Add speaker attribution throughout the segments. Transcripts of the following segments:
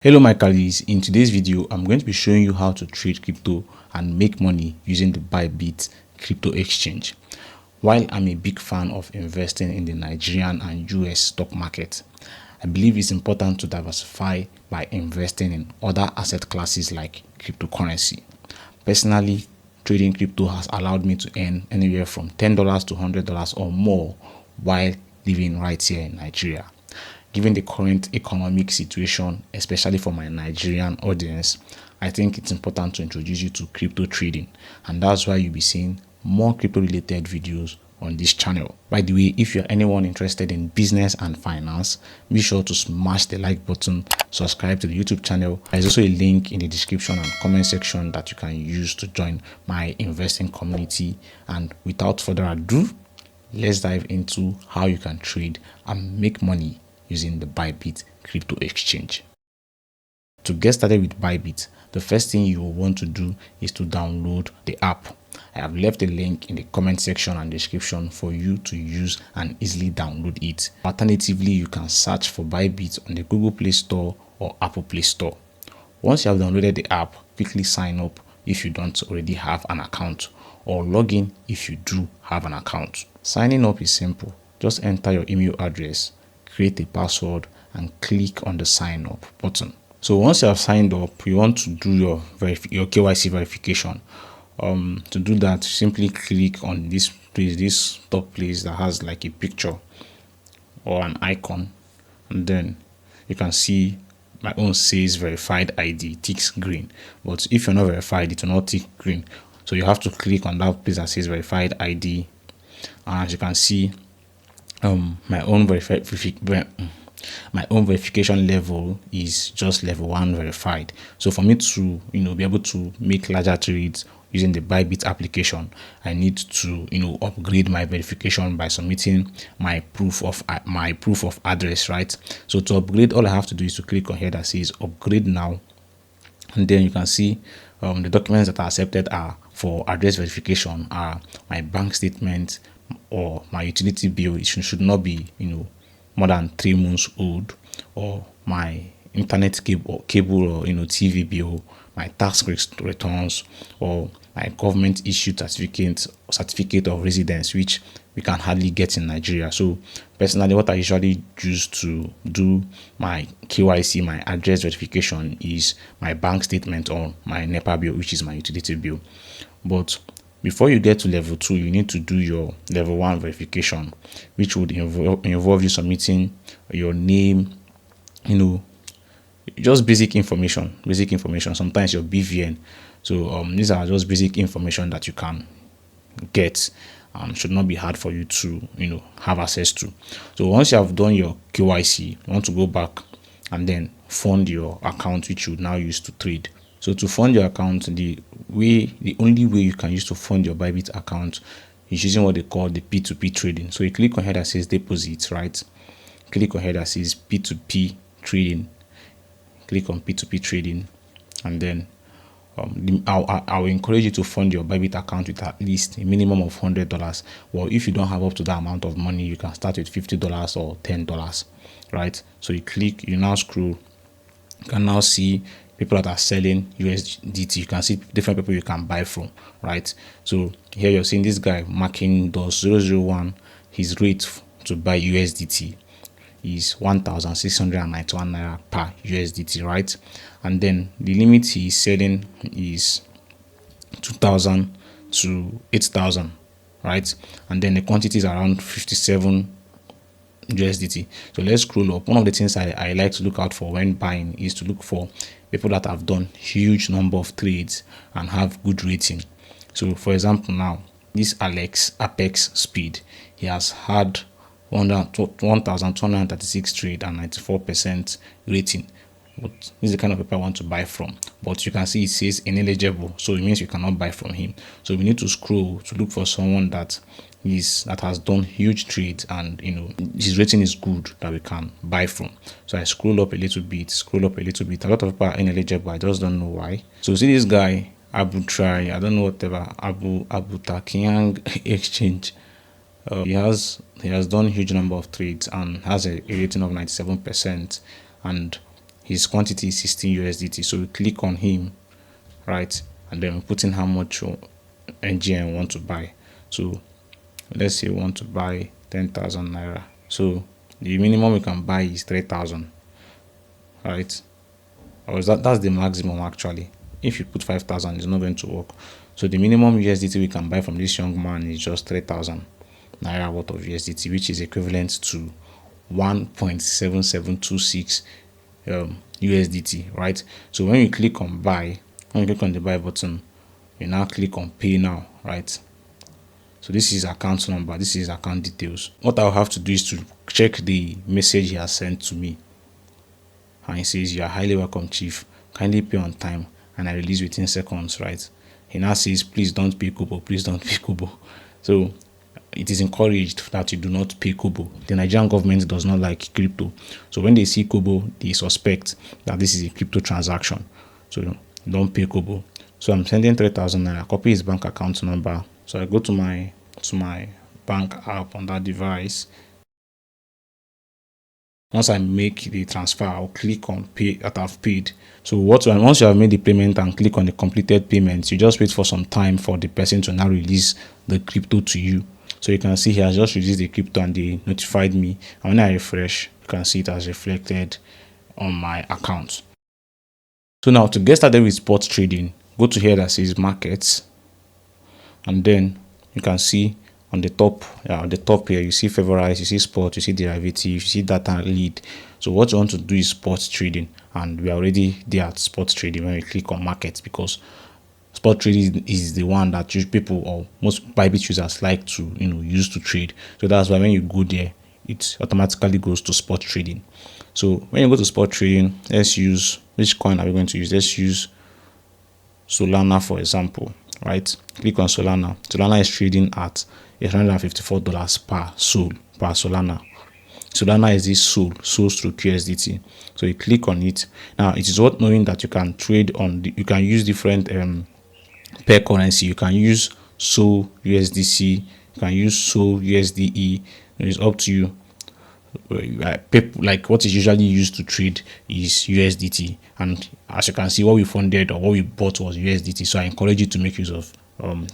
Speaker 1: Hello my colleagues, in today's video I'm going to be showing you how to trade crypto and make money using the Bybit crypto exchange. While I'm a big fan of investing in the Nigerian and US stock market, I believe it's important to diversify by investing in other asset classes like cryptocurrency. Personally, trading crypto has allowed me to earn anywhere from $10 to $100 or more while living right here in Nigeria. Given the current economic situation, especially for my Nigerian audience, I think it's important to introduce you to crypto trading, and that's why you'll be seeing more crypto related videos on this channel. By the way, if you're anyone interested in business and finance, be sure to smash the like button, subscribe to the YouTube channel. There's also a link in the description and comment section that you can use to join my investing community. And without further ado, let's dive into how you can trade and make money using the Bybit crypto exchange. To get started with Bybit, the first thing you will want to do is to download the app. I have left a link in the comment section and description for you to use and easily download it. Alternatively, you can search for Bybit on the Google Play Store or Apple Play Store. Once you have downloaded the app, quickly sign up if you don't already have an account, or log in if you do have an account. Signing up is simple. Just enter your email address, create a password, and click on the sign up button. So once you have signed up, you want to do your KYC verification. To do that, simply click on this place, this top place that has like a picture or an icon, and then you can see my own says verified ID, ticks green. But if you're not verified, it will not tick green. So you have to click on that place that says verified ID, and as you can see, my own verification level is just level 1 verified. So for me to be able to make larger trades using the Bybit application, I need to upgrade my verification by submitting my proof of address, right? So to upgrade, all I have to do is to click on here that says upgrade now, and then you can see the documents that are accepted are for address verification are my bank statement or my utility bill. It should not be more than 3 months old, or my internet cable or TV bill, my tax returns, or my government issued certificate of residence, which we can hardly get in Nigeria. So personally, what I usually use to do my KYC, my address verification, is my bank statement or my NEPA bill, which is my utility bill. But before you get to level 2, you need to do your level 1 verification, which would involve you submitting your name, just basic information, sometimes your BVN. So these are just basic information that you can get, should not be hard for you to have access to. So once you have done your KYC, you want to go back and then fund your account, which you now use to trade. So to fund your account, the only way you can use to fund your Bybit account is using what they call the P2P trading. So you click on here that says deposit, right? Click on here that says P2P trading. Click on P2P trading, and then I'll encourage you to fund your Bybit account with at least a minimum of $100. Well, if you don't have up to that amount of money, you can start with $50 or $10, right? So you now scroll. You can now see people that are selling USDT. You can see different people you can buy from, right? So here you're seeing this guy marking those 001. His rate to buy USDT is 1,691 naira per USDT, right? And then the limit he's selling is 2,000 to 8,000, right? And then the quantity is around 57 USDT. So let's scroll up. One of the things I like to look out for when buying is to look for people that have done huge number of trades and have good rating. So for example, now this Apex Speed, he has had 1,236 trade and 94% rating. But this is the kind of people I want to buy from. But you can see it says ineligible, so it means you cannot buy from him. So we need to scroll to look for someone that has done huge trades and his rating is good, that we can buy from. So I scroll up a little bit. A lot of people are ineligible. I just don't know why. So see this guy Abu Takiang Exchange. He has done huge number of trades and has a rating of 97%, and his quantity is 16 USDT. So we click on him, right, and then we put in how much NGN we want to buy. So let's say we want to buy 10,000 naira. So the minimum we can buy is 3,000, right? Or is that's the maximum actually. If you put 5,000, it's not going to work. So the minimum USDT we can buy from this young man is just 3,000 naira worth of USDT, which is equivalent to 1.7726 USDT, right? So when you click on buy, when you click on the buy button, you now click on pay now, right? So this is account number, this is account details. What I'll have to do is to check the message he has sent to me, and it says, "You are highly welcome, chief. Kindly pay on time and I release within seconds," right? He now says, "Please don't pay Kobo, please don't pay Kobo." So it is encouraged that you do not pay Kobo. The Nigerian government does not like crypto. So when they see Kobo, they suspect that this is a crypto transaction. So don't pay Kobo. So I'm sending 3,000 naira. Copy his bank account number. So I go to my bank app on that device. Once I make the transfer, I'll click on pay that I've paid. So once you have made the payment and click on the completed payment, you just wait for some time for the person to now release the crypto to you. So you can see he has just released the crypto and they notified me. And when I refresh, you can see it has reflected on my account. So now to get started with spot trading, go to here that says markets, and then you can see on the top here, you see favorites, you see spot, you see derivative, you see data lead. So what you want to do is spot trading, and we are already there at spot trading when we click on markets, because spot trading is the one that people or most Bybit users like to use to trade. So that's why when you go there, it automatically goes to spot trading. So when you go to spot trading, let's use, which coin are we going to use? Let's use Solana, for example, right? Click on Solana. Solana is trading at $854 per Solana. Solana is this Sol through QSDT. So you click on it. Now it is worth knowing that you can trade on you can use different pair currency. You can use Sol USDC, you can use Sol USDE. It's up to you. Like what is usually used to trade is USDT, and as you can see, what we funded or what we bought was USDT. So I encourage you to make use of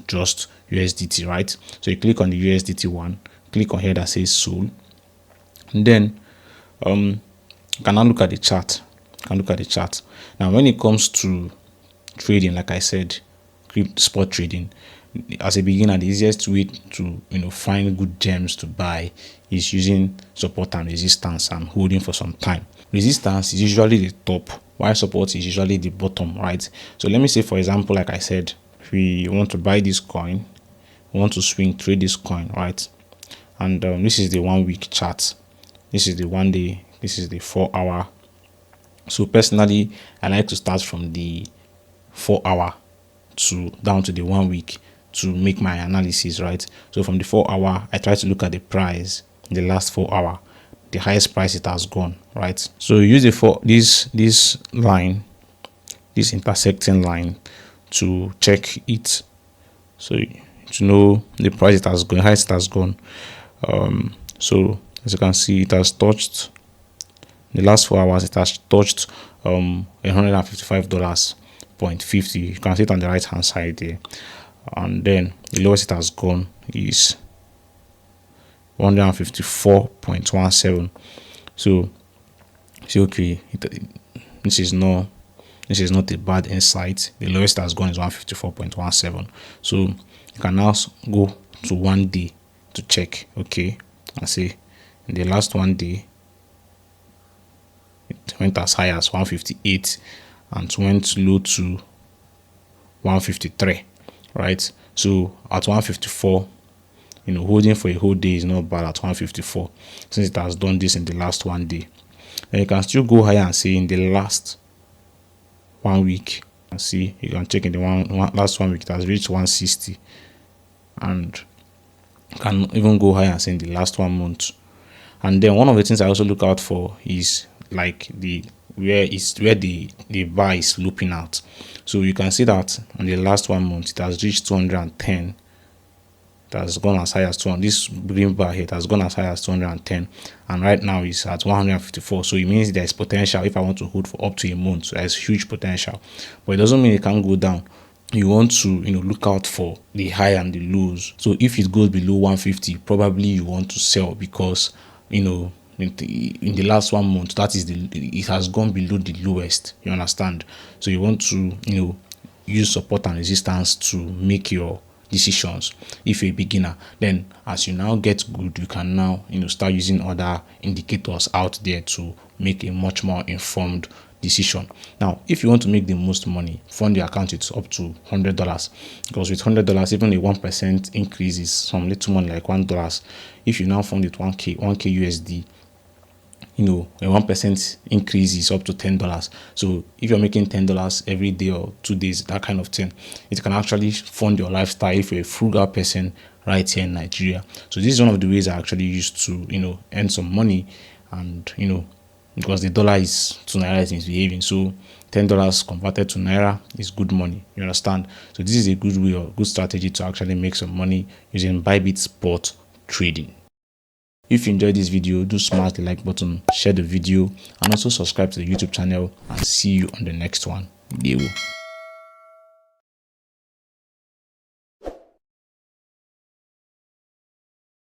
Speaker 1: just USDT, right? So you click on the USDT one, click on here that says Sol, and then you can now look at the chart. Now when it comes to trading, like I said, spot trading, as a beginner, the easiest way to find good gems to buy is using support and resistance and holding for some time. Resistance is usually the top, while support is usually the bottom, right? So let me say, for example, like I said, if we want to buy this coin, we want to swing trade this coin, right? And this is the 1 week chart, this is the 1 day, this is the 4 hour. So personally, I like to start from the 4 hour to down to the 1 week to make my analysis, right? So from the 4 hour, I try to look at the price in the last 4 hour, the highest price it has gone, right? So use this line, this intersecting line, to check it, so to know the price it has gone, highest it has gone. So as you can see, it has touched in the last 4 hours, it has touched $155.50. You can see it on the right hand side there. And then the lowest it has gone is 154.17. So see, okay, this is not a bad insight. The lowest it has gone is 154.17. So you can now go to 1 day to check, okay, and see in the last 1 day it went as high as 158 and went low to 153, right? So at 154, holding for a whole day is not bad at 154, since it has done this in the last 1 day. Then you can still go higher and say in the last 1 week, and see, you can check in the last 1 week it has reached 160, and you can even go higher and say in the last 1 month. And then one of the things I also look out for is like where the bar is looping out. So you can see that in the last 1 month it has reached 210. It it has gone as high as 200. This green bar here, it has gone as high as 210, and right now it's at 154. So it means there's potential. If I want to hold for up to a month, so there's huge potential, but it doesn't mean it can go down. You want to look out for the high and the lows. So if it goes below 150, probably you want to sell, because in the last 1 month, that is it has gone below the lowest. You understand? So you want to use support and resistance to make your decisions. If you're a beginner, then as you now get good, you can now start using other indicators out there to make a much more informed decision. Now, if you want to make the most money, fund your account with up to $100, because with $100, even a 1% increase is some little money, like $1. If you now fund it 1k USD, a 1% increase is up to $10. So if you're making $10 every day or 2 days, that kind of thing, it can actually fund your lifestyle if you're a frugal person right here in Nigeria. So this is one of the ways I actually used to earn some money, and because the dollar is to naira is misbehaving, so $10 converted to naira is good money. You understand? So this is a good way or good strategy to actually make some money using Bybit spot trading. If you enjoyed this video, do smash the like button, share the video, and also subscribe to the YouTube channel, and see you on the next one. Deal.